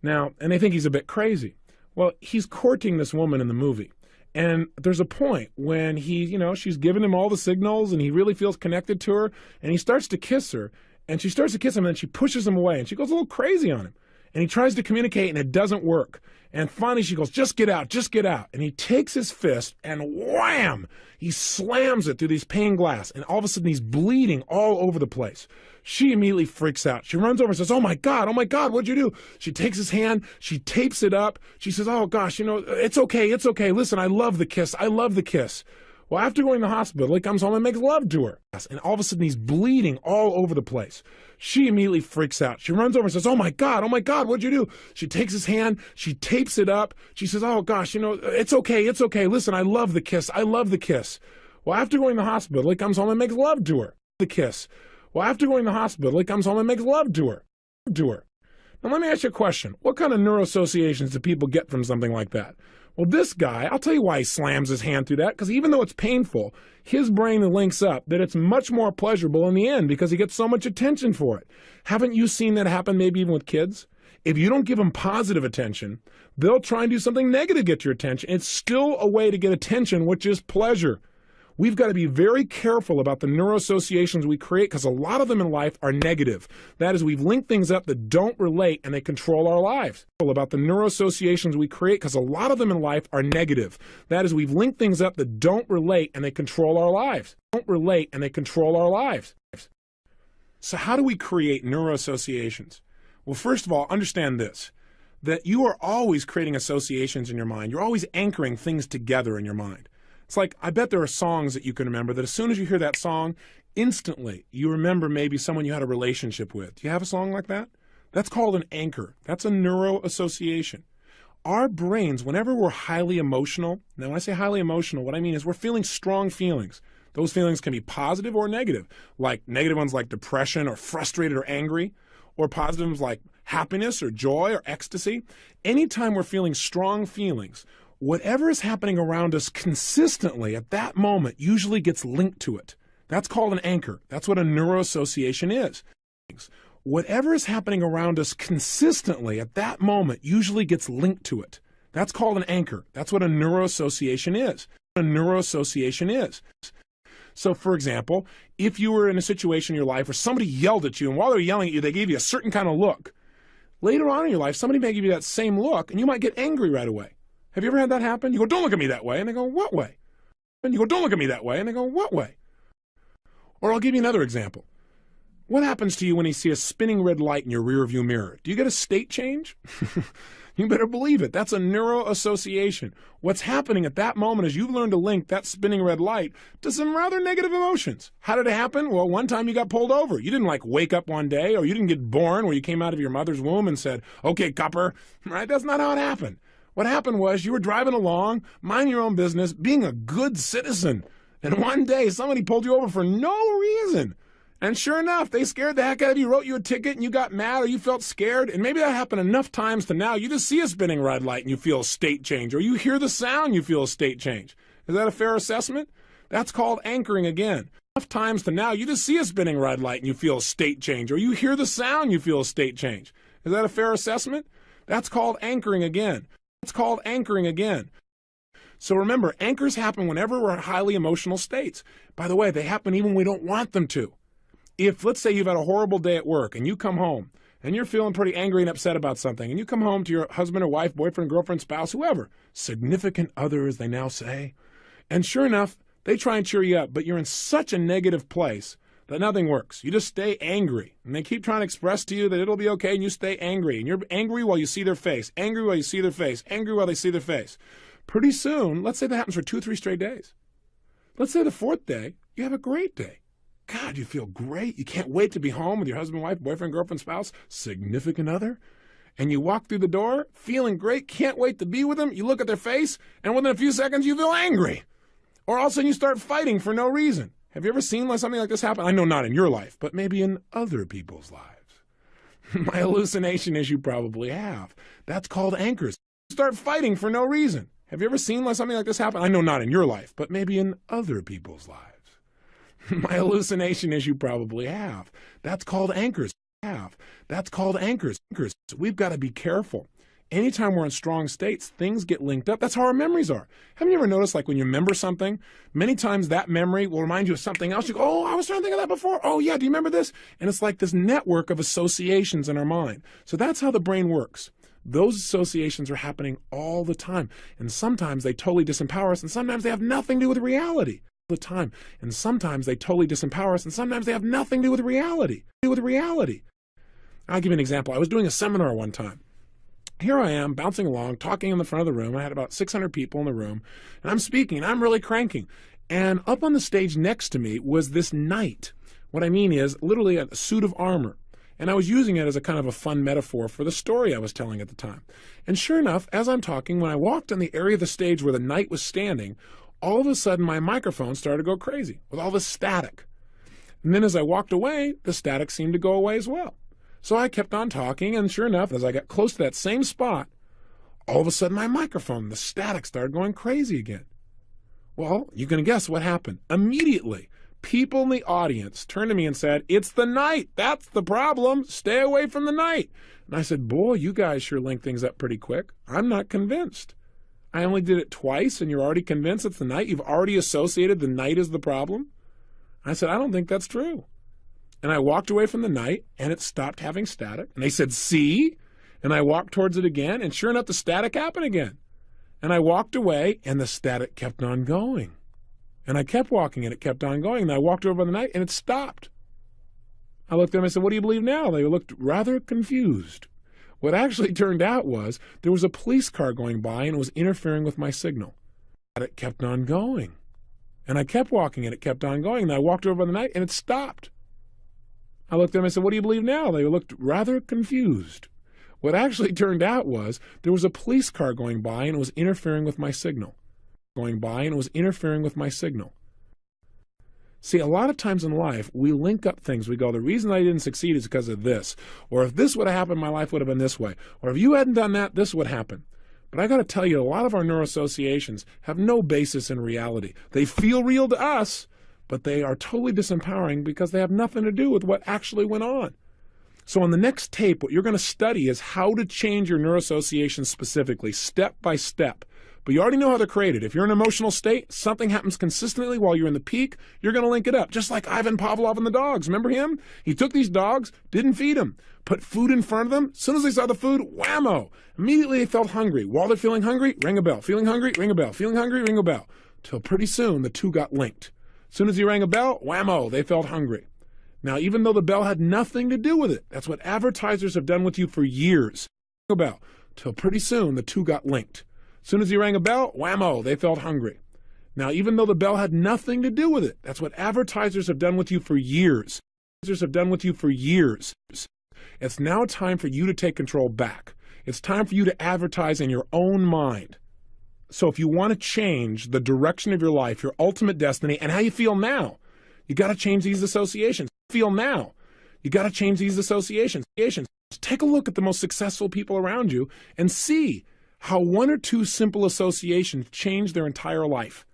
Now, and they think he's a bit crazy. Well, he's courting this woman in the movie. And there's a point when she's giving him all the signals and he really feels connected to her, and he starts to kiss her, and she starts to kiss him, and then she pushes him away, and she goes a little crazy on him. And he tries to communicate, and it doesn't work. And finally she goes, just get out, just get out. And he takes his fist and wham, he slams it through these pane glass. And all of a sudden he's bleeding all over the place. She immediately freaks out. She runs over and says, oh my God, what'd you do? She takes his hand, she tapes it up. She says, oh gosh, it's okay. Listen, I love the kiss. Well, after going to the hospital, he comes home and makes love to her. And all of a sudden he's bleeding all over the place. She immediately freaks out. She runs over and says, oh my God, what'd you do? She takes his hand, she tapes it up. She says, oh gosh, it's okay. Listen, I love the kiss. Well, after going to the hospital, he comes home and makes love to her. Well, after going to the hospital, he comes home and makes love to her. Now let me ask you a question. What kind of neuroassociations do people get from something like that? Well, this guy, I'll tell you why he slams his hand through that, because even though it's painful, his brain links up that it's much more pleasurable in the end because he gets so much attention for it. Haven't you seen that happen maybe even with kids? If you don't give them positive attention, they'll try and do something negative to get your attention. It's still a way to get attention, which is pleasure. We've got to be very careful about the neuroassociations we create, because a lot of them in life are negative. That is, we've linked things up that don't relate and they control our lives. About the neuroassociations we create, because a lot of them in life are negative. That is, we've linked things up that don't relate and they control our lives. So how do we create neuroassociations? Well, first of all, understand this, that you are always creating associations in your mind. You're always anchoring things together in your mind. It's like, I bet there are songs that you can remember that as soon as you hear that song, instantly you remember maybe someone you had a relationship with. Do you have a song like that? That's called an anchor. That's a neuroassociation. Our brains, whenever we're highly emotional, now when I say highly emotional, what I mean is we're feeling strong feelings. Those feelings can be positive or negative, like negative ones like depression or frustrated or angry, or positive ones like happiness or joy or ecstasy. Anytime we're feeling strong feelings, whatever is happening around us consistently at that moment usually gets linked to it. That's called an anchor. That's what a neuroassociation is. Whatever is happening around us consistently at that moment usually gets linked to it. That's called an anchor. That's what a neuroassociation is. So, for example, if you were in a situation in your life where somebody yelled at you, and while they were yelling at you, they gave you a certain kind of look. Later on in your life, somebody may give you that same look, and you might get angry right away. Have you ever had that happen? You go, don't look at me that way. And they go, what way? And you go, don't look at me that way. And they go, what way? Or I'll give you another example. What happens to you when you see a spinning red light in your rearview mirror? Do you get a state change? You better believe it. That's a neuroassociation. What's happening at that moment is you've learned to link that spinning red light to some rather negative emotions. How did it happen? Well, one time you got pulled over. You didn't wake up one day, or you didn't get born where you came out of your mother's womb and said, okay, copper, right? That's not how it happened. What happened was you were driving along, minding your own business, being a good citizen. And one day somebody pulled you over for no reason. And sure enough, they scared the heck out of you, wrote you a ticket, and you got mad or you felt scared. And maybe that happened enough times to now you just see a spinning red light and you feel a state change, or you hear the sound, you feel a state change. Is that a fair assessment? That's called anchoring again. Enough times to now you just see a spinning red light and you feel a state change, or you hear the sound, you feel a state change. Is that a fair assessment? That's called anchoring again. That's called anchoring again. So remember, anchors happen whenever we're in highly emotional states. By the way, they happen even when we don't want them to. If, let's say, you've had a horrible day at work and you come home and you're feeling pretty angry and upset about something, and you come home to your husband or wife, boyfriend, girlfriend, spouse, whoever, significant other, as they now say, and sure enough, they try and cheer you up, but you're in such a negative place that nothing works. You just stay angry, and they keep trying to express to you that it'll be okay, and you stay angry, and you're angry while you see their face, angry while you see their face, angry while they see their face. Pretty soon, let's say that happens for 2 or 3 straight days. Let's say the 4th day, you have a great day. God, you feel great. You can't wait to be home with your husband, wife, boyfriend, girlfriend, spouse, significant other. And you walk through the door feeling great, can't wait to be with them. You look at their face, and within a few seconds, you feel angry. Or all of a sudden, you start fighting for no reason. Have you ever seen something like this happen? I know not in your life, but maybe in other people's lives. My hallucination is you probably have. That's called anchors. You start fighting for no reason. Have you ever seen something like this happen? I know not in your life, but maybe in other people's lives. My hallucination is you probably have. That's called anchors. That's called anchors. We've got to be careful. Anytime we're in strong states, things get linked up. That's how our memories are. Haven't you ever noticed, when you remember something, many times that memory will remind you of something else. You go, oh, I was trying to think of that before. Oh, yeah, do you remember this? And it's like this network of associations in our mind. So that's how the brain works. Those associations are happening all the time. And sometimes they totally disempower us, and sometimes they have nothing to do with reality. The time, and sometimes they totally disempower us, and sometimes they have nothing to do with reality. I'll give you an example. I was doing a seminar one time. Here I am, bouncing along, talking in the front of the room. I had about 600 people in the room, and I'm speaking, and I'm really cranking. And up on the stage next to me was this knight. What I mean is literally a suit of armor. And I was using it as a kind of a fun metaphor for the story I was telling at the time. And sure enough, as I'm talking, when I walked on the area of the stage where the knight was standing, all of a sudden my microphone started to go crazy with all this static. And then as I walked away, the static seemed to go away as well. So I kept on talking, and sure enough, as I got close to that same spot, all of a sudden my microphone, the static, started going crazy again. Well, you can guess what happened. Immediately, people in the audience turned to me and said, "It's the knight. That's the problem. Stay away from the knight." And I said, "Boy, you guys sure link things up pretty quick. I'm not convinced. I only did it twice, and you're already convinced it's the knight? You've already associated the knight as the problem?" I said, "I don't think that's true." And I walked away from the knight, and it stopped having static. And they said, "See?" And I walked towards it again, and sure enough, the static happened again. And I walked away, and the static kept on going. And I kept walking, and it kept on going. And I walked over the knight, and it stopped. I looked at them and I said, "What do you believe now?" They looked rather confused. What actually turned out was there was a police car going by, and it was interfering with my signal. It kept on going. And I kept walking, and it kept on going. And I walked over the knight, and it stopped. I looked at them and I said, "What do you believe now?" They looked rather confused. What actually turned out was there was a police car going by, and it was interfering with my signal. See, a lot of times in life, we link up things. We go, the reason I didn't succeed is because of this. Or if this would have happened, my life would have been this way. Or if you hadn't done that, this would happen. But I got to tell you, a lot of our neuroassociations have no basis in reality. They feel real to us, but they are totally disempowering because they have nothing to do with what actually went on. So on the next tape, what you're going to study is how to change your neuroassociations specifically, step by step. But you already know how they're created. If you're in an emotional state, something happens consistently while you're in the peak, you're going to link it up. Just like Ivan Pavlov and the dogs. Remember him? He took these dogs, didn't feed them, put food in front of them. As soon as they saw the food, whammo! Immediately they felt hungry. While they're feeling hungry, ring a bell. Feeling hungry, ring a bell. Feeling hungry, ring a bell. Till pretty soon, the two got linked. As soon as he rang a bell, whammo, they felt hungry. Now, even though the bell had nothing to do with it, that's what advertisers have done with you for years. Ring a bell. Till pretty soon, the two got linked. As soon as he rang a bell, whammo, they felt hungry. Now, even though the bell had nothing to do with it, that's what advertisers have done with you for years. It's now time for you to take control back. It's time for you to advertise in your own mind. So if you want to change the direction of your life, your ultimate destiny, and how you feel now, you got to change these associations. Feel now. You got to change these associations. Take a look at the most successful people around you and see how one or two simple associations change their entire life.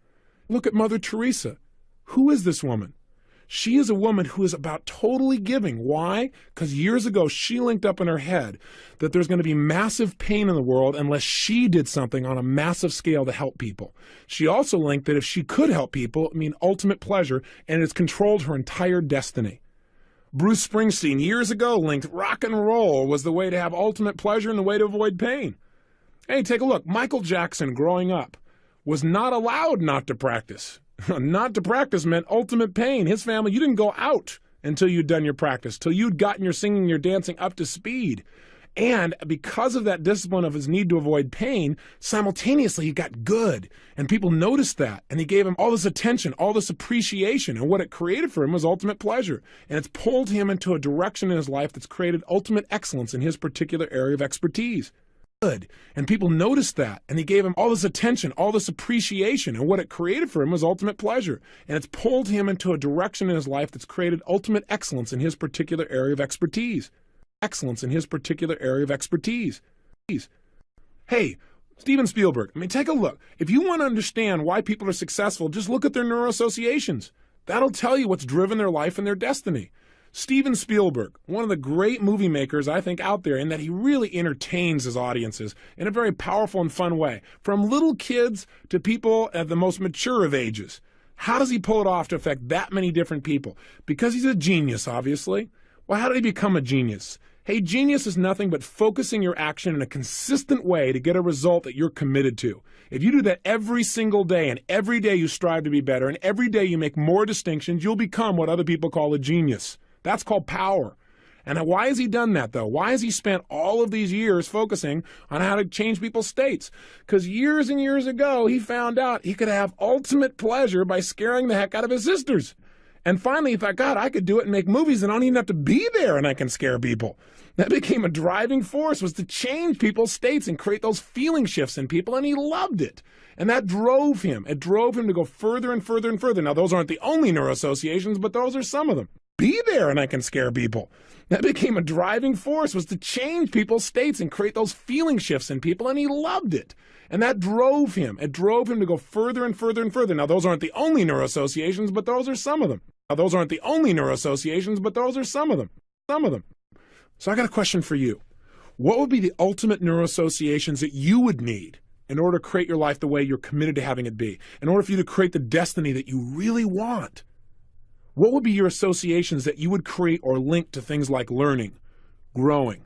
Look at Mother Teresa. Who is this woman? She is a woman who is about totally giving. Why? Because years ago, she linked up in her head that there's going to be massive pain in the world unless she did something on a massive scale to help people. She also linked that if she could help people, it mean ultimate pleasure, and it's controlled her entire destiny. Bruce Springsteen years ago linked rock and roll was the way to have ultimate pleasure and the way to avoid pain. Hey, take a look. Michael Jackson, growing up, was not allowed not to practice. Not to practice meant ultimate pain. His family, you didn't go out until you'd done your practice, till you'd gotten your singing, your dancing up to speed. And because of that discipline of his need to avoid pain, simultaneously he got good. And people noticed that. And he gave him all this attention, all this appreciation. And what it created for him was ultimate pleasure. And it's pulled him into a direction in his life that's created ultimate excellence in his particular area of expertise. Good. And people noticed that. And he gave him all this attention, all this appreciation. And what it created for him was ultimate pleasure. And it's pulled him into a direction in his life that's created ultimate excellence in his particular area of expertise. Excellence in his particular area of expertise. Hey, Steven Spielberg, take a look. If you want to understand why people are successful, just look at their neuroassociations. That'll tell you what's driven their life and their destiny. Steven Spielberg, one of the great movie makers, I think, out there, in that he really entertains his audiences in a very powerful and fun way, from little kids to people at the most mature of ages. How does he pull it off to affect that many different people? Because he's a genius, obviously. Well, how did he become a genius? Hey, genius is nothing but focusing your action in a consistent way to get a result that you're committed to. If you do that every single day, and every day you strive to be better, and every day you make more distinctions, you'll become what other people call a genius. That's called power. And why has he done that, though? Why has he spent all of these years focusing on how to change people's states? Because years and years ago, he found out he could have ultimate pleasure by scaring the heck out of his sisters. And finally, he thought, God, I could do it and make movies and I don't even have to be there and I can scare people. That became a driving force, was to change people's states and create those feeling shifts in people, and he loved it. And that drove him. It drove him to go further and further and further. Now, those aren't the only neuroassociations, but those are some of them. Be there and I can scare people. That became a driving force, was to change people's states and create those feeling shifts in people, and he loved it. And that drove him. It drove him to go further and further and further. Now, those aren't the only neuroassociations, but those are some of them. Now, those aren't the only neuroassociations, but those are some of them. So I got a question for you. What would be the ultimate neuroassociations that you would need in order to create your life the way you're committed to having it be? In order for you to create the destiny that you really want? What would be your associations that you would create or link to things like learning, growing,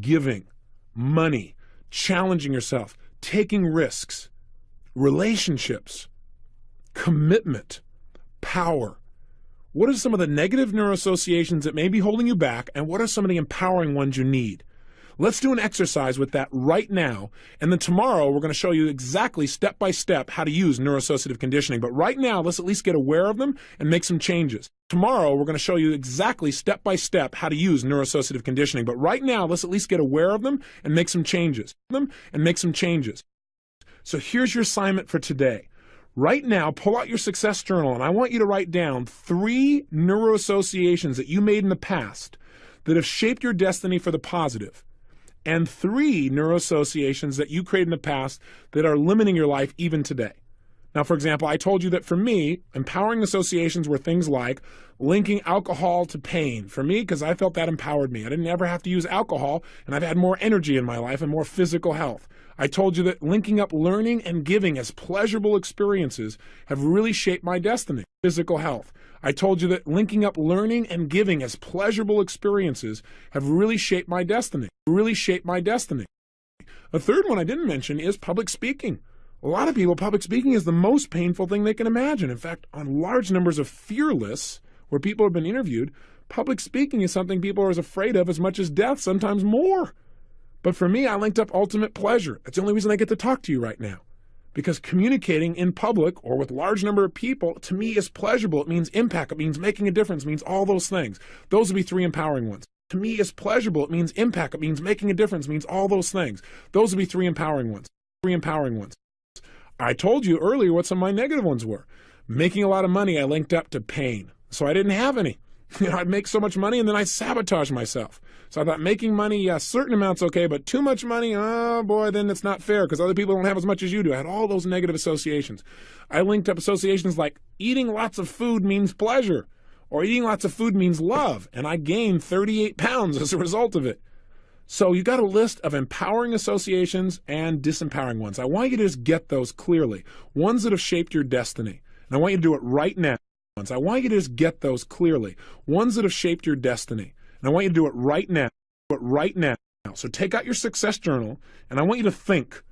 giving, money, challenging yourself, taking risks, relationships, commitment, power? What are some of the negative neuroassociations that may be holding you back, and what are some of the empowering ones you need? Let's do an exercise with that right now, and then tomorrow we're going to show you exactly step by step how to use neuroassociative conditioning. But right now, let's at least get aware of them and make some changes. Tomorrow we're going to show you exactly step by step how to use neuroassociative conditioning. But right now, let's at least get aware of them and make some changes. So here's your assignment for today. Right now, pull out your success journal, and I want you to write down 3 neuroassociations that you made in the past that have shaped your destiny for the positive, and 3 neuroassociations that you created in the past that are limiting your life even today. Now, for example, I told you that for me, empowering associations were things like linking alcohol to pain. For me, because I felt that empowered me. I didn't ever have to use alcohol, and I've had more energy in my life and more physical health. I told you that linking up learning and giving as pleasurable experiences have really shaped my destiny. Physical health. I told you that linking up learning and giving as pleasurable experiences have really shaped my destiny. A third one I didn't mention is public speaking. A lot of people, public speaking is the most painful thing they can imagine. In fact, on large numbers of fear lists where people have been interviewed, public speaking is something people are as afraid of as much as death, sometimes more. But for me, I linked up ultimate pleasure. That's the only reason I get to talk to you right now. Because communicating in public or with a large number of people, to me, is pleasurable. It means impact. It means making a difference. It means all those things. Those would be 3 empowering ones. To me, is pleasurable. It means impact. It means making a difference. It means all those things. Those would be 3 empowering ones. I told you earlier what some of my negative ones were. Making a lot of money, I linked up to pain. So I didn't have any. I'd make so much money and then I sabotage myself. So I thought making money, yeah, certain amounts okay, but too much money, oh boy, then it's not fair because other people don't have as much as you do. I had all those negative associations. I linked up associations like eating lots of food means pleasure, or eating lots of food means love, and I gained 38 pounds as a result of it. So you got a list of empowering associations and disempowering ones. I want you to just get those clearly. Ones that have shaped your destiny. And I want you to do it right now. I want you to just get those clearly. Ones that have shaped your destiny. And I want you to do it right now. Do it right now. So take out your success journal, and I want you to think.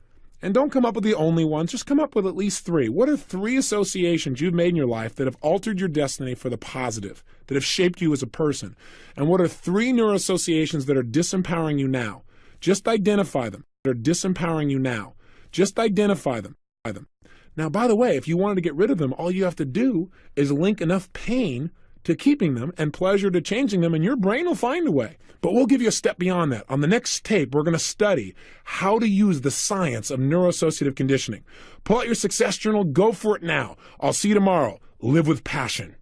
And don't come up with the only ones. Just come up with at least 3. What are 3 associations you've made in your life that have altered your destiny for the positive, that have shaped you as a person? And what are 3 neuroassociations that are disempowering you now? Just identify them. That are disempowering you now. Just identify them. Now, by the way, if you wanted to get rid of them, all you have to do is link enough pain to keeping them and pleasure to changing them, and your brain will find a way. But we'll give you a step beyond that. On the next tape, we're going to study how to use the science of neuroassociative conditioning. Pull out your success journal. Go for it now. I'll see you tomorrow. Live with passion.